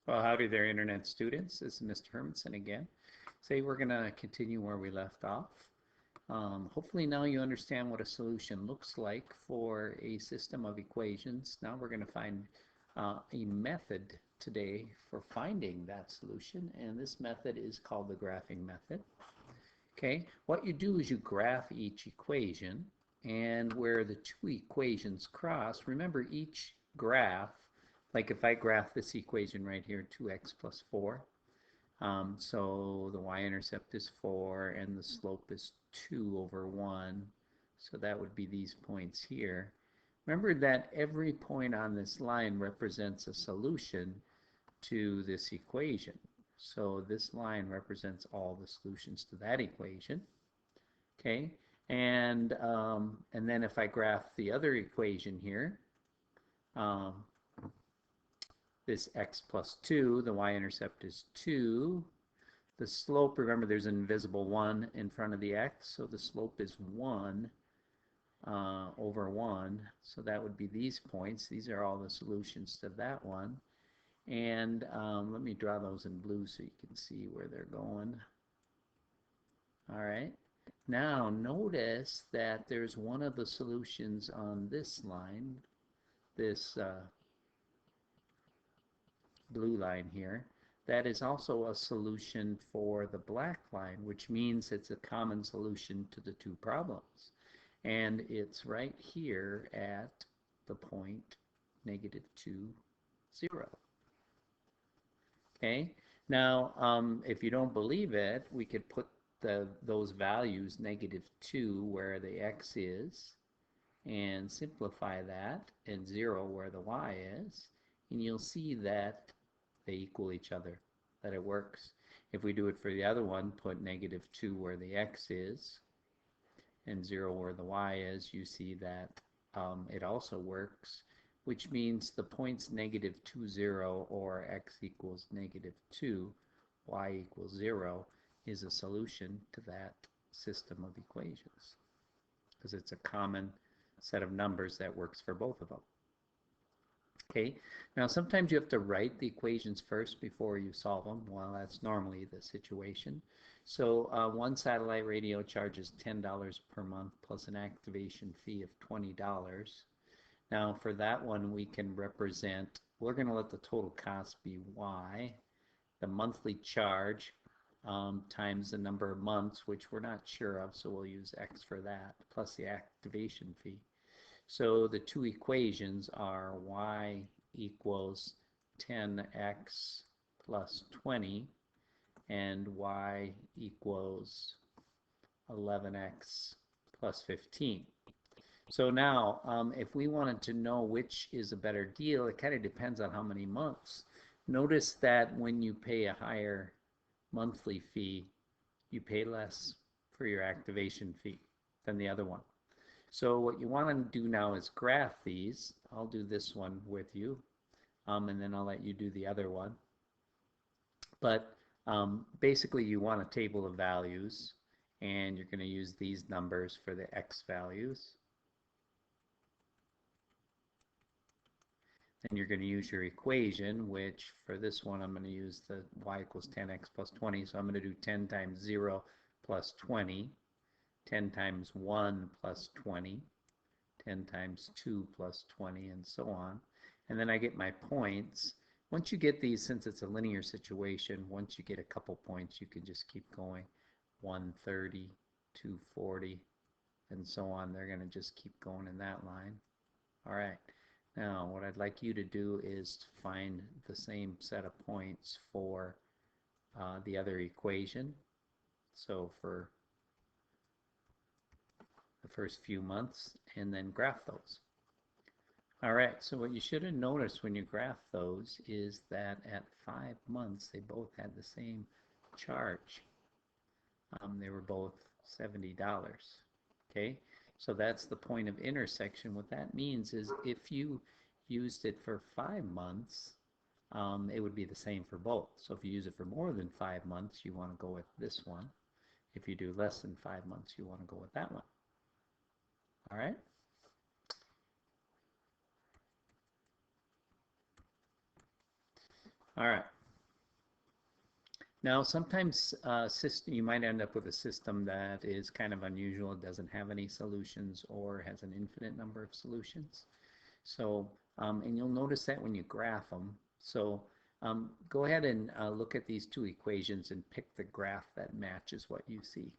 Well, howdy there, Internet students. This is Mr. Hermanson again. Today we're going to continue where we left off. Hopefully now you understand what a solution looks like for a system of equations. Now we're going to find a method today for finding that solution, and this method is called the graphing method. Okay, what you do is you graph each equation, and where the two equations cross, remember each graph, like if I graph this equation right here, 2x plus 4, so the y-intercept is 4 and the slope is 2 over 1, so that would be these points here. Remember that every point on this line represents a solution to this equation. So this line represents all the solutions to that equation. Okay, and then if I graph the other equation here, um, this x plus 2, the y-intercept is 2. The slope, remember there's an invisible 1 in front of the x, so the slope is 1 over 1. So that would be these points. These are all the solutions to that one. And let me draw those in blue so you can see where they're going. All right. Now notice that there's one of the solutions on this line, this blue line here, that is also a solution for the black line, which means it's a common solution to the two problems. And it's right here at the point -2, 0. Okay, now if you don't believe it, we could put those values -2 where the x is, and simplify that, and 0 where the y is, and you'll see that they equal each other, that it works. If we do it for the other one, put -2 where the x is and 0 where the y is, you see that it also works, which means the points -2, 0, or x equals -2, y equals 0 is a solution to that system of equations, because it's a common set of numbers that works for both of them. Okay, now sometimes you have to write the equations first before you solve them. Well, that's normally the situation. So one satellite radio charges $10 per month plus an activation fee of $20. Now for that one we can represent, we're going to let the total cost be y, the monthly charge times the number of months, which we're not sure of, so we'll use x for that, plus the activation fee. So the two equations are y equals 10x plus 20 and y equals 11x plus 15. So now, if we wanted to know which is a better deal, it kind of depends on how many months. Notice that when you pay a higher monthly fee, you pay less for your activation fee than the other one. So what you want to do now is graph these. I'll do this one with you, and then I'll let you do the other one. But basically you want a table of values, and you're going to use these numbers for the x values. And you're going to use your equation, which for this one I'm going to use the y equals 10x plus 20. So I'm going to do 10 times 0 plus 20, 10 times 1 plus 20, 10 times 2 plus 20, and so on. And then I get my points. Once you get these, since it's a linear situation, once you get a couple points, you can just keep going. 130, 240, and so on. They're going to just keep going in that line. All right. Now, what I'd like you to do is to find the same set of points for the other equation. So for the first few months, and then graph those. All right, so what you should have noticed when you graph those is that at 5 months, they both had the same charge. They were both $70. Okay, so that's the point of intersection. What that means is if you used it for 5 months, it would be the same for both. So if you use it for more than 5 months, you want to go with this one. If you do less than 5 months, you want to go with that one. All right? All right. Now, sometimes you might end up with a system that is kind of unusual. It doesn't have any solutions or has an infinite number of solutions. So, and you'll notice that when you graph them. So go ahead and look at these two equations and pick the graph that matches what you see.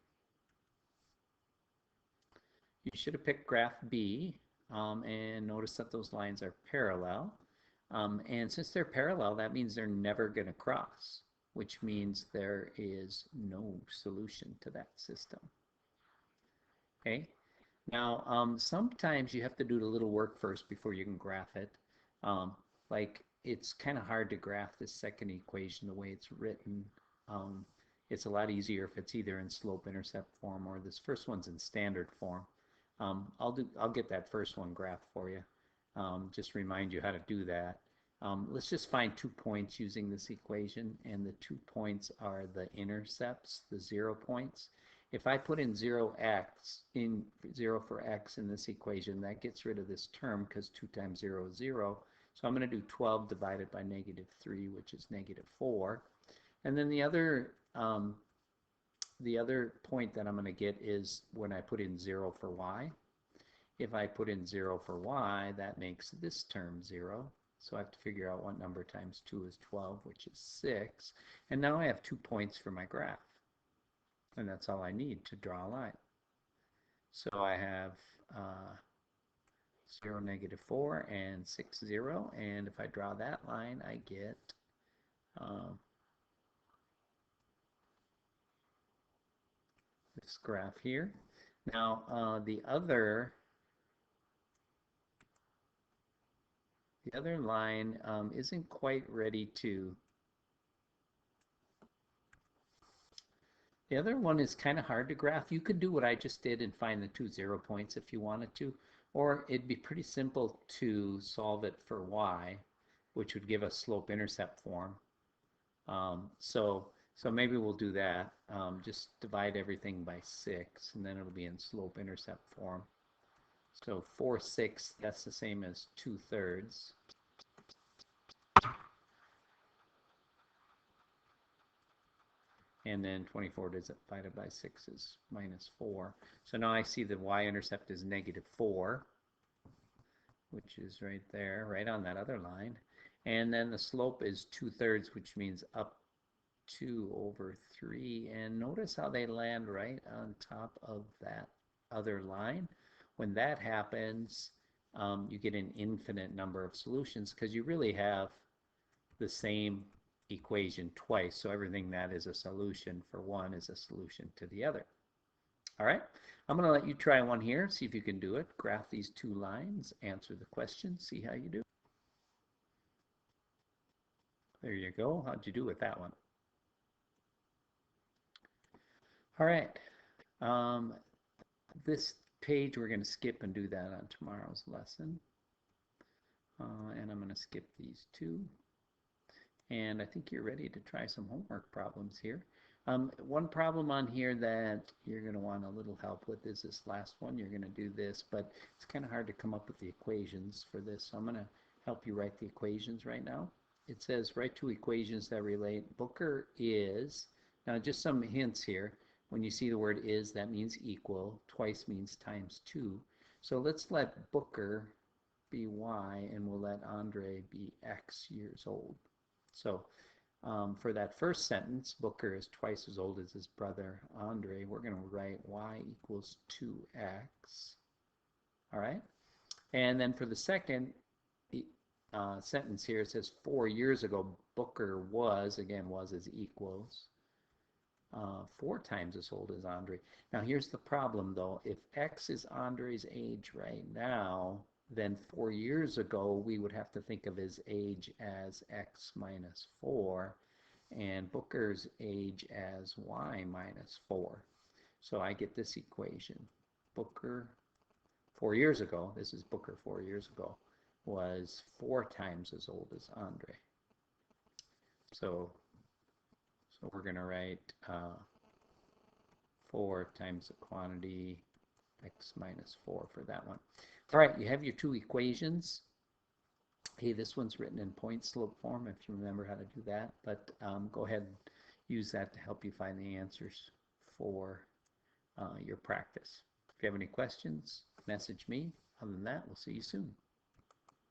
You should have picked graph B, and notice that those lines are parallel. And since they're parallel, that means they're never going to cross, which means there is no solution to that system. Okay? Now, sometimes you have to do a little work first before you can graph it. Like, it's kind of hard to graph this second equation the way it's written. It's a lot easier if it's either in slope-intercept form or this first one's in standard form. I'll get that first one graphed for you. Just remind you how to do that. Let's just find 2 points using this equation, and the 2 points are the intercepts, the 0 points. If I put in 0 for x in this equation, that gets rid of this term because 2 times 0 is 0. So I'm going to do 12 divided by -3, which is -4. And then the other point that I'm going to get is when I put in 0 for y. If I put in 0 for y, that makes this term 0. So I have to figure out what number times 2 is 12, which is 6. And now I have 2 points for my graph. And that's all I need to draw a line. So I have 0, -4, and 6, 0. And if I draw that line, I get this graph here. Now, the other line isn't quite ready to. The other one is kind of hard to graph. You could do what I just did and find the 2 0 points if you wanted to, or it'd be pretty simple to solve it for y, which would give us slope-intercept form. So maybe we'll do that. Just divide everything by 6, and then it'll be in slope-intercept form. So 4/6, that's the same as 2/3. And then 24 divided by 6 is -4. So now I see the y-intercept is -4, which is right there, right on that other line. And then the slope is 2/3, which means up 2/3. And notice how they land right on top of that other line. When that happens, you get an infinite number of solutions because you really have the same equation twice. So everything that is a solution for one is a solution to the other. All right, I'm going to let you try one here, see if you can do it. Graph these 2 lines, answer the question, see how you do. There you go. How'd you do with that one? All right. This page we're going to skip and do that on tomorrow's lesson. And I'm going to skip these 2. And I think you're ready to try some homework problems here. One problem on here that you're going to want a little help with is this last one. You're going to do this, but it's kind of hard to come up with the equations for this. So I'm going to help you write the equations right now. It says write 2 equations that relate. Booker is, now just some hints here. When you see the word is, that means equal. Twice means times 2. So let's let Booker be y, and we'll let Andre be x years old. So for that first sentence, Booker is twice as old as his brother Andre. We're going to write y equals 2x. All right? And then for the second sentence here, it says 4 years ago, Booker was, again, was is equals, 4 times as old as Andre. Now here's the problem, though. If x is Andre's age right now, then 4 years ago, we would have to think of his age as x minus 4, and Booker's age as y minus 4. So I get this equation. Booker 4 years ago, this is Booker 4 years ago, was 4 times as old as Andre. So we're going to write 4 times the quantity x minus 4 for that one. All right, you have your 2 equations. Hey, this one's written in point slope form if you remember how to do that, but go ahead. use that to help you find the answers for your practice. If you have any questions, message me. Other than that, we'll see you soon.